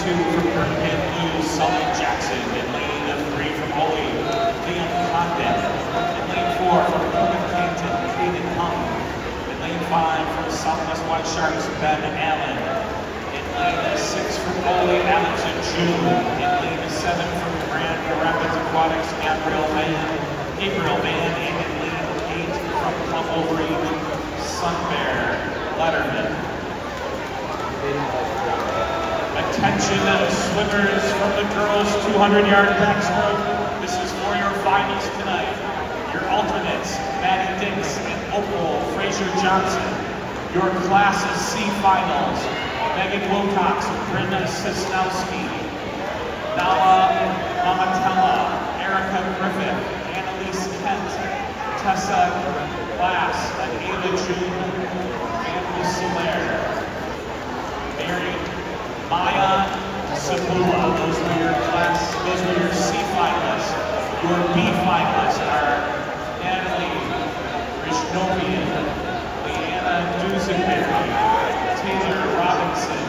2 from Birmingham Blues, Sully Jackson. In lane 3 from Ole, Liam Condon. In lane 4 from Plymouth Canton, Caden Hung. In lane 5 from Southwest White Sharks, Ben Allen. In lane 6 from Ole, Alexon June. In lane 7 from Grand Rapids Aquatics, Gabriel Mann. And in lane 8 from Humble Green, Sun Bear Letterman. Attention swimmers from the girls 200-yard backstroke. This is for your finals tonight. Your alternates, Maddie Dix and Opal Fraser Johnson. Your classes C finals, Megan Wilcox and Brenda Sisnowski. Nala Mamatella, Erica Griffith, Annalise Kent, Tessa Glass, and Ava June, Anthony Solaire. Mary Maya Sabula, those were your C finalists. Your B finalists are Natalie Rishnovian, Leanna Dusenberry, Taylor Robinson,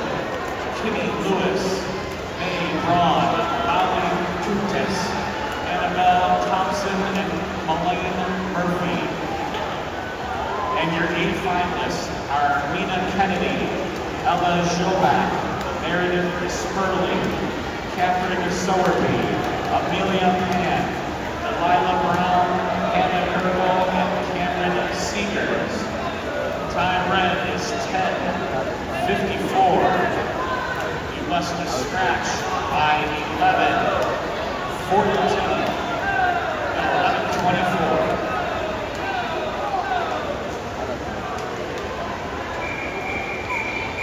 Kitty Lewis, May Braun, Molly Kutas, Annabelle Thompson, and Malaine Murphy. And your A finalists are Mina Kennedy, Ella Jovac, Meredith Sperling, Catherine Sowerby, Amelia Pan, Delilah Brown, Hannah Kirkle, and Cameron Seegers. Time red is 10:54. You must scratch by 11:40.